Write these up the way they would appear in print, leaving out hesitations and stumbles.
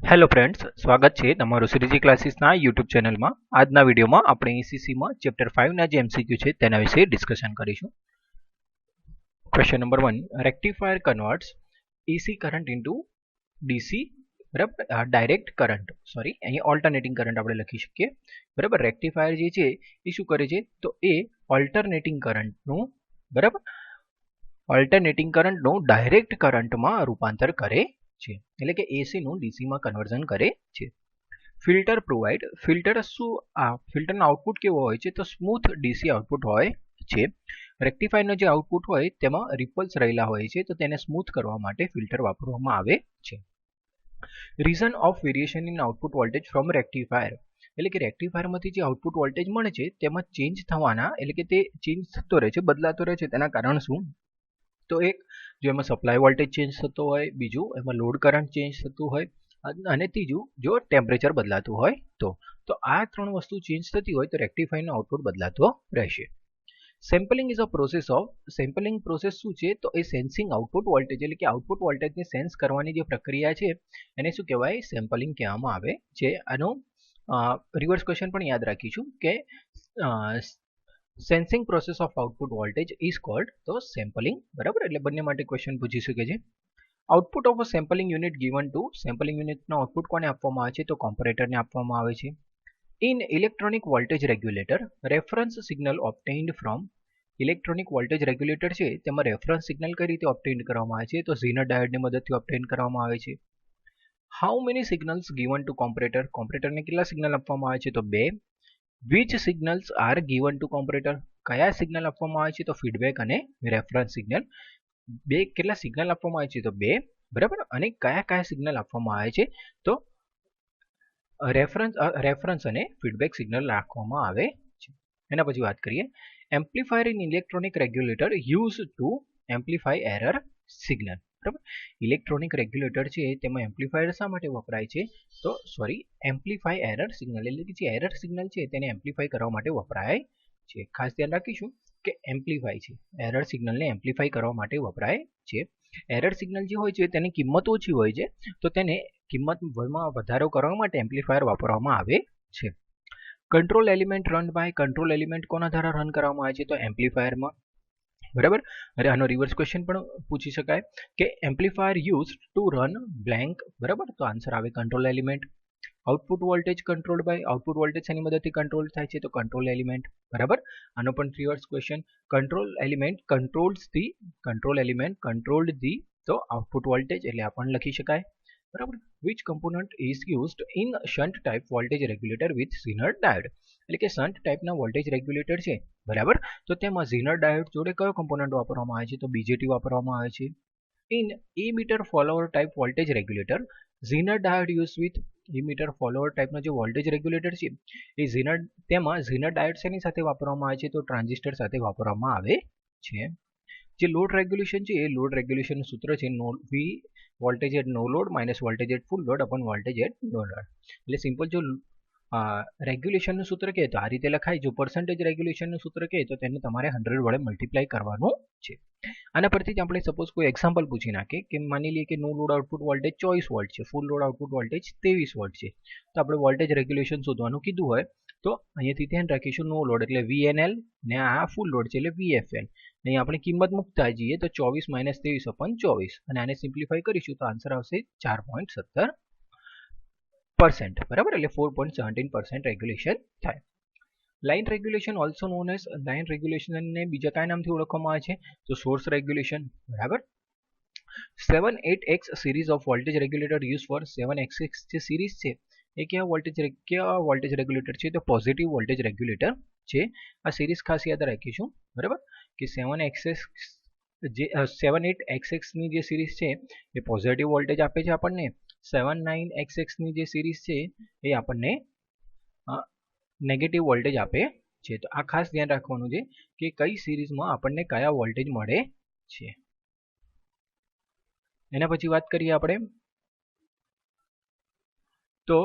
Hello friends, સ્વાગત છે તમારું શ્રીજી ક્લાસીસના યુટ્યુબ ચેનલમાં. આજના વિડીયોમાં આપણે એસીસીમાં ચેપ્ટર 5ના જે એમસીક્યુ છે તેના વિશે ડિસ્કશન કરીશું. Question number 1, rectifier converts AC current into DC, બરાબર, ડાયરેક્ટ કરંટ, સોરી અહીં ઓલ્ટરનેટિંગ કરંટ આપણે લખી શકીએ, બરાબર. રેક્ટિફાયર જે છે એ શું કરે છે તો એ ઓલ્ટરનેટિંગ કરંટનું, બરાબર, ઓલ્ટરનેટિંગ કરંટનું ડાયરેક્ટ કરંટમાં રૂપાંતર કરે છે, એટલે કે એસીનું ડીસીમાં કન્વર્ઝન કરે છે. ફિલ્ટર પ્રોવાઈડ, ફિલ્ટરનો આઉટપુટ કેવો હોય છે તો સ્મૂથ ડીસી આઉટપુટ હોય છે. રેક્ટિફાયરનો જે આઉટપુટ હોય તેમાં રિપલ્સ રહેલા હોય છે, તો તેને સ્મૂથ કરવા માટે ફિલ્ટર વાપરવામાં આવે છે. Reason of variation in output voltage from rectifier, એટલે કે રેક્ટિફાયરમાંથી જે આઉટપુટ વોલ્ટેજ મળે છે તેમાં ચેન્જ થવાના, એટલે કે તે ચેન્જ થતો રહે છે, બદલાતો રહે છે, તેના કારણ શું? તો એક, જો એમાં સપ્લાય વોલ્ટેજ ચેન્જ થતો હોય, બીજું એમાં લોડ કરંટ ચેન્જ થતું હોય, અને ત્રીજું જો ટેમ્પરેચર બદલાતું હોય તો આ ત્રણ વસ્તુ ચેન્જ થતી હોય તો રેક્ટિફાયરનો આઉટપુટ બદલાતો રહેશે. Sampling is a process of, sampling process શું છે તો એ સેન્સિંગ આઉટપુટ વોલ્ટેજ, એટલે કે આઉટપુટ વોલ્ટેજને સેન્સ કરવાની જે પ્રક્રિયા છે એને શું કહેવાય, સેમ્પલિંગ કહેવામાં આવે છે. આનો રિવર્સ ક્વેશ્ચન પણ યાદ રાખીશું કે sensing process of output voltage is called તો સેમ્પલિંગ, બરાબર. એટલે બંને માટે ક્વેશ્ચન પૂછી શકે છે. Output of a sampling unit given to, sampling યુનિટનો આઉટપુટ કોને આપવામાં આવે છે તો કોમ્પરેટરને આપવામાં આવે છે. In electronic voltage regulator, reference signal obtained from, electronic voltage regulator છે તેમાં રેફરન્સ સિગ્નલ કઈ રીતે ઓબ્ટેઇન કરવામાં આવે છે તો ઝીનર ડાયોડની મદદથી ઓબ્ટેઇન કરવામાં આવે છે. How many signals given to comparator, કોમ્પરેટરને કેટલા સિગ્નલ આપવામાં આવે છે તો 2. Which signals are given to comparator, કયા સિગ્નલ આપવામાં આવે છે તો ફીડબેક અને રેફરન્સ સિગ્નલ. કેટલા સિગ્નલ આપવામાં આવે છે તો 2, બરાબર. અને કયા કયા સિગ્નલ આપવામાં આવે છે તો રેફરન્સ અને ફીડબેક સિગ્નલ રાખવામાં આવે છે. એના પછી વાત કરીએ, amplifier in electronic regulator use to amplify error signal, બરાબર. ઇલેક્ટ્રોનિક રેગ્યુલેટર છે તેમાં એમ્પ્લીફાયર શા માટે વપરાય છે તો એમ્પ્લીફાય એરર સિગ્નલ, એટલે કે જે એરર સિગ્નલ છે તેને એમ્પ્લીફાય કરવા માટે વપરાય છે. ખાસ ધ્યાન રાખીશું કે એમ્પ્લીફાય છે, એરર સિગ્નલને એમ્પ્લીફાય કરવા માટે વપરાય છે. એરર સિગ્નલ જે હોય છે તેની કિંમત ઓછી હોય છે, તો તેને કિંમતમાં વધારો કરવા માટે એમ્પ્લીફાયર વાપરવામાં આવે છે. Control element run by, control element કોના દ્વારા રન કરવામાં આવે છે તો એમ્પ્લીફાયરમાં, બરાબર. અરે આનો રિવર્સ ક્વેશ્ચન પણ પૂછી શકાય કે amplifier use to run blank, બરાબર. તો આન્સર આવે control element. Output voltage controlled by, output voltage શેની મદદથી કંટ્રોલ થાય છે તો કંટ્રોલ એલિમેન્ટ, બરાબર. આનો પણ reverse question, control element controlled the તો આઉટપુટ વોલ્ટેજ, એટલે આ પણ લખી શકાય, બરાબર. Which component is used in shunt type voltage regulator with zener diode, એટલે કે શન્ટ ટાઈપના વોલ્ટેજ રેગ્યુલેટર છે, બરાબર. તો તેમાં ઝીનર ડાયોડ જોડે કયો કમ્પોનન્ટ વાપરવામાં આવે છે તો બીજેટી વાપરવામાં આવે છે. In emitter follower type voltage regulator, zener diode use with, emitter follower ટાઈપનો જે વોલ્ટેજ રેગ્યુલેટર છે એ તેમાં ઝીનર ડાયોડ શેની સાથે વાપરવામાં આવે છે તો ટ્રાન્ઝિસ્ટર સાથે વાપરવામાં આવે છે. જે લોડ રેગ્યુલેશન છે એ લોડ રેગ્યુલેશનનું સૂત્ર છે V voltage at no load minus voltage at full load upon voltage at no load. એટલે સિમ્પલ જો રેગ્યુલેશનનું સૂત્ર કહે તો આ રીતે લખાય, જો પર્સન્ટેજ રેગ્યુલેશનનું સૂત્ર કહે તો તેને તમારે 100 વડે મલ્ટીપ્લાય કરવાનું છે. આના પરથી જ આપણે સપોઝ કોઈ એક્ઝામ્પલ પૂછી નાખીએ કે માની લઈએ કે નો લોડ આઉટપુટ વોલ્ટેજ 24 વોલ્ટ છે, full load output voltage 23 volt છે, તો આપણે વોલ્ટેજ રેગ્યુલેશન શોધવાનું કીધું હોય તો અહીંયાથી ધ્યાન રાખીશું નો લોડ એટલે VNL ને આ ફૂલ લોડ છે એટલે VFL. અહીં આપણે કિંમત મૂકતા જઈએ તો 24 - 23 / 24, અને આને સિમ્પ્લિફાય કરીશું તો આન્સર આવશે 4.17%, બરાબર. એટલે 4.17% રેગ્યુલેશન થાય. Line regulation also known as, line રેગ્યુલેશનને બીજા કયા નામથી ઓળખવામાં આવે છે તો સોર્સ રેગ્યુલેશન, બરાબર. 7-8X series of voltage regulator use for, 7XX જે સિરીઝ છે એ કેવા વોલ્ટેજ રેગ્યુલેટર છે તો પોઝિટિવ વોલ્ટેજ રેગ્યુલેટર છે. આ સિરીઝ ખાસ યાદ રાખીશું, બરાબર, કે 7-8XX ની જે સિરીઝ છે એ પોઝિટિવ વોલ્ટેજ આપે છે આપણને, 7-9XX ની જે સિરીઝ છે એ આપણને નેગેટિવ વોલ્ટેજ આપે છે. તો આ ખાસ ધ્યાન રાખવાનું છે કે કઈ સિરીઝમાં આપણને કયા વોલ્ટેજ મળે છે. એના પછી વાત કરીએ આપણે તો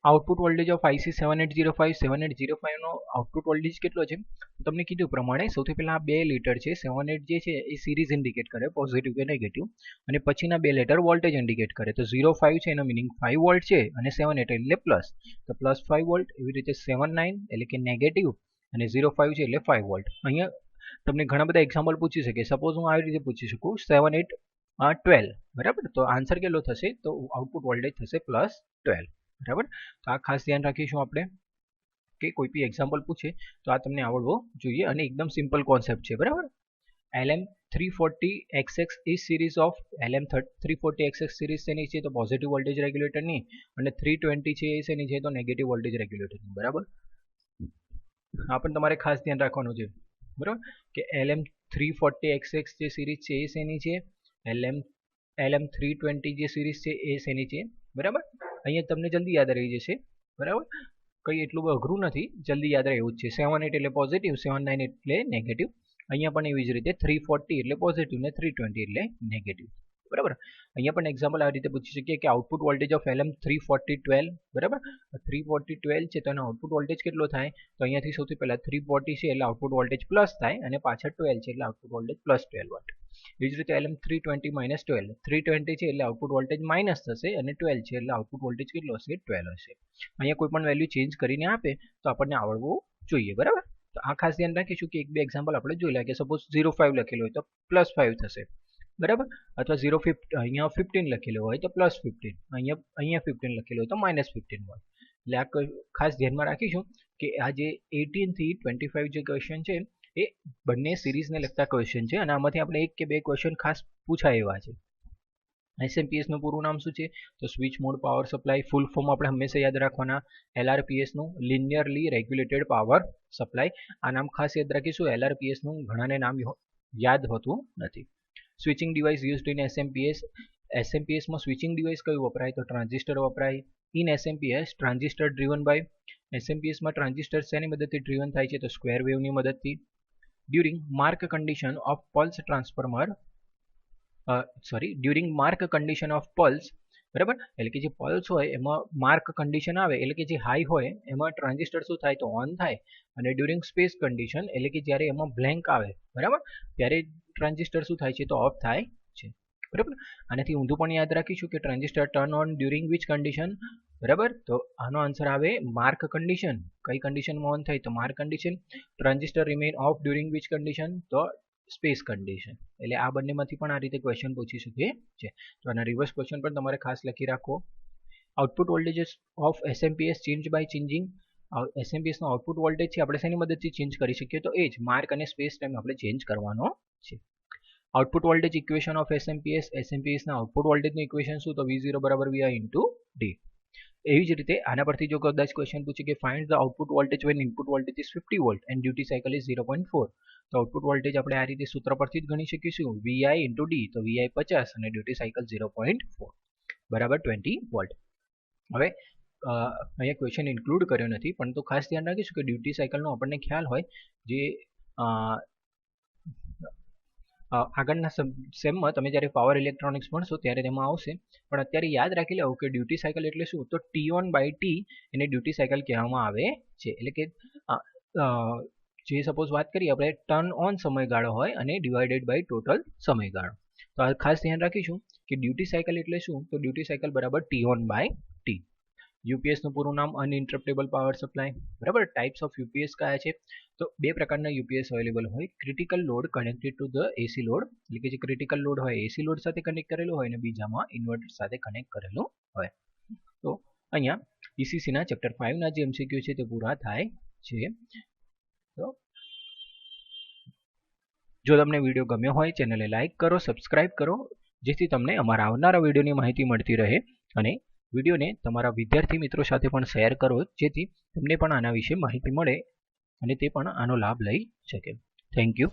આઉટપુટ વોલ્ટેજ ઓફ IC 7805 નો આઉટપુટ વોલ્ટેજ કેટલો છે? તમને કીધું પ્રમાણે સૌથી પહેલા આ 2 લેટર છે 78 જે છે એ સિરીઝ ઇન્ડિકેટ કરે પોઝિટિવ કે નેગેટિવ, અને પછીના 2 લેટર વોલ્ટેજ ઇન્ડિકેટ કરે. તો 05 છે એનો મિનિંગ 5 વોલ્ટ છે, અને 78 એટલે પ્લસ, તો પ્લસ 5 વોલ્ટ. એવી રીતે 79 એટલે કે નેગેટિવ, અને 05 છે એટલે 5 વોલ્ટ. અહીંયા તમને ઘણા બધા એક્ઝામ્પલ પૂછી શકે. સપોઝ હું આવી રીતે પૂછી શકું 78 12, બરાબર. તો આન્સર કેટલો થશે? તો આઉટપુટ વોલ્ટેજ થશે +12, બરાબર. તો આ ખાસ ધ્યાન રાખીશું આપણે કે કોઈ બી એક્ઝામ્પલ પૂછે તો આ તમને આવડવો જોઈએ, અને એકદમ સિમ્પલ કોન્સેપ્ટ છે, બરાબર. LM340XX is series of LM340XX series શેની છે? તો પોઝિટિવ વોલ્ટેજ રેગ્યુલેટરની, અને 320 છે એ શેની છે? તો નેગેટિવ વોલ્ટેજ રેગ્યુલેટરની, બરાબર. આ પણ તમારે ખાસ ધ્યાન રાખવાનું છે, બરાબર, કે LM340XX જે સિરીઝ છે એ શેની છે? LM320 જે સિરીઝ છે એ શેની છે? બરાબર. અહીંયા તમને જલ્દી યાદ રહી જશે, બરાબર. કંઈ એટલું અઘરું નથી, જલ્દી યાદ રહે એવું જ છે. 78 એટલે પોઝિટિવ, 79 એટલે નેગેટિવ. અહીંયા પણ એવી જ રીતે 340 એટલે પોઝિટિવ ને 320 એટલે નેગેટિવ, બરાબર. અહીંયા પણ એક્ઝામ્પલ આ રીતે પૂછી શકીએ કે આઉટપુટ વોલ્ટેજ ઓફ LM34012, બરાબર. 34012 છે તો એનો આઉટપુટ વોલ્ટેજ કેટલો થાય? તો અહીંયાથી સૌથી પહેલા 340 છે એટલે આઉટપુટ વોલ્ટેજ પ્લસ થાય, અને પાછળ 12 છે એટલે આઉટપુટ વોલ્ટેજ +12 વોટ. એ જ રીતે LM320 -12, 320 છે એટલે આઉટપુટ વોલ્ટેજ માઇનસ થશે, અને 12 છે એટલે આઉટપુટ વોલ્ટેજ કેટલો હશે? 12 હશે. અહીંયા કોઈ પણ વેલ્યુ ચેન્જ કરીને આપે તો આપણને આવડવું જોઈએ, બરાબર. તો આ ખાસ ધ્યાન રાખીશું કે એક બે એક્ઝામ્પલ આપણે જોઈ લઈએ. કે સપોઝ 05 લખેલું હોય તો +5 થશે, બરાબર. અથવા 015 અહીંયા 15 લખેલું હોય તો +15, અહીંયા 15 લખેલું હોય તો -15 હોય. એટલે આ ખાસ ધ્યાનમાં રાખીશું કે આ જે 18 થી 25 જે ક્વેશ્ચન છે એ બંને સિરીઝને લગતા ક્વેશ્ચન છે, અને આમાંથી આપણે એક કે બે ક્વેશ્ચન ખાસ પૂછાય એવા છે. SMPS નું પૂરું નામ શું છે? તો switch mode power supply. Full form આપણે હંમેશા યાદ રાખવાના. LRPS નું લિનિયરલી રેગ્યુલેટેડ પાવર સપ્લાય. આ નામ ખાસ યાદ રાખીશું. LRPS નું ઘણાને નામ યાદ હોતું નથી. Switching device used in SMPS. SMPS માં સ્વિચિંગ ડિવાઇસ કયું વપરાય? તો ટ્રાન્ઝિસ્ટર વપરાય. In SMPS transistor driven by. SMPS માં ટ્રાન્ઝિસ્ટર શેની મદદથી ડ્રીવન થાય છે? તો સ્ક્વેર વેવની મદદથી. During mark condition of pulse transformer, during mark condition of pulse, બરાબર. એટલે કે જે પલ્સ હોય એમાં માર્ક કન્ડિશન આવે, એટલે કે જે હાઈ હોય એમાં ટ્રાન્ઝિસ્ટર શું થાય? તો ઓન થાય. અને ડ્યુરિંગ સ્પેસ કન્ડિશન, એટલે કે જ્યારે એમાં બ્લેન્ક આવે, બરાબર, ત્યારે ટ્રાન્ઝિસ્ટર શું થાય છે? તો ઓફ થાય છે, બરાબર. આનાથી ઊંધું પણ યાદ રાખીશું કે transistor turn on during which condition, બરાબર. તો આનો આન્સર આવે માર્ક કન્ડિશન. કઈ કન્ડિશનમાં ઓન થાય? તો mark condition. Transistor remain of during which condition? તો સ્પેસ કન્ડિશન. એટલે આ બંનેમાંથી પણ આ રીતે ક્વેશ્ચન પૂછી શકે છે. તો આના રિવર્સ ક્વેશ્ચન પણ તમારે ખાસ લખી રાખો. Output voltage of SMPS change by changing. SMPS નો આઉટપુટ વોલ્ટેજ છે આપણે શેની મદદથી ચેન્જ કરી શકીએ? તો એ જ માર્ક અને સ્પેસ ટાઈમ આપણે ચેન્જ કરવાનો છે. Output voltage equation of SMPS. SMPS ના આઉટપુટ વોલ્ટેજનું ઇક્વેશન શું? તો V0 = Vi × D. એવી જ રીતે આના પરથી જો કદાચ ક્વેશ્ચન પૂછે કે find the output voltage when input voltage is 50 volt and duty cycle is 0.4, તો આઉટપુટ વોલ્ટેજ આપણે આ રીતે સૂત્ર પરથી જ ગણી શકીશું. Vi × D, તો Vi 50 અને ડ્યુટી સાયકલ 0.4 બરાબર 20 વોલ્ટ. હવે અહીંયા ક્વેશ્ચન ઇન્ક્લુડ કર્યો નથી, પરંતુ ખાસ ધ્યાન રાખીશું કે ડ્યુટી સાયકલનો આપણને ખ્યાલ હોય. જે આગળના સેમમાં તમે જ્યારે પાવર ઇલેક્ટ્રોનિક્સ ભણશો ત્યારે તેમાં આવશે, પણ અત્યારે યાદ રાખી લેવું કે ડ્યુટી સાયકલ એટલે શું? તો T1/T એને ડ્યુટી સાયકલ કહેવામાં આવે છે. એટલે કે જે સપોઝ વાત કરીએ આપણે ટર્ન ઓન સમયગાળો હોય અને ડિવાઇડેડ બાય ટોટલ સમયગાળો. તો આ ખાસ ધ્યાન રાખીશું કે ડ્યુટી સાયકલ એટલે શું? તો ડ્યુટી સાયકલ બરાબર T1/T. UPS નું પૂરું નામ અનઇન્ટરપ્ટેબલ પાવર સપ્લાય, બરાબર. ટાઈપ્સ ઓફ UPS કયા છે? તો બે પ્રકારના UPS અવેલેબલ હોય. Critical load connected to the AC load, એટલે કે જે ક્રિટિકલ લોડ હોય AC લોડ સાથે કનેક્ટ કરેલું હોય, અને બીજામાં ઇન્વર્ટર સાથે કનેક્ટ કરેલું હોય. તો અહીંયા ECC ના ચેપ્ટર 5 ના જે MCQ છે તે પૂરા થાય છે. તો જો તમને વિડીયો ગમ્યો હોય ચેનલને લાઇક કરો, સબસ્ક્રાઇબ કરો, જેથી તમને અમારા આવનારા વિડીયોની માહિતી મળતી રહે. અને વિડીયોને તમારા વિદ્યાર્થી મિત્રો સાથે પણ શેર કરો, જેથી તેમને પણ આના વિશે માહિતી મળે અને તે પણ આનો લાભ લઈ શકે. Thank you.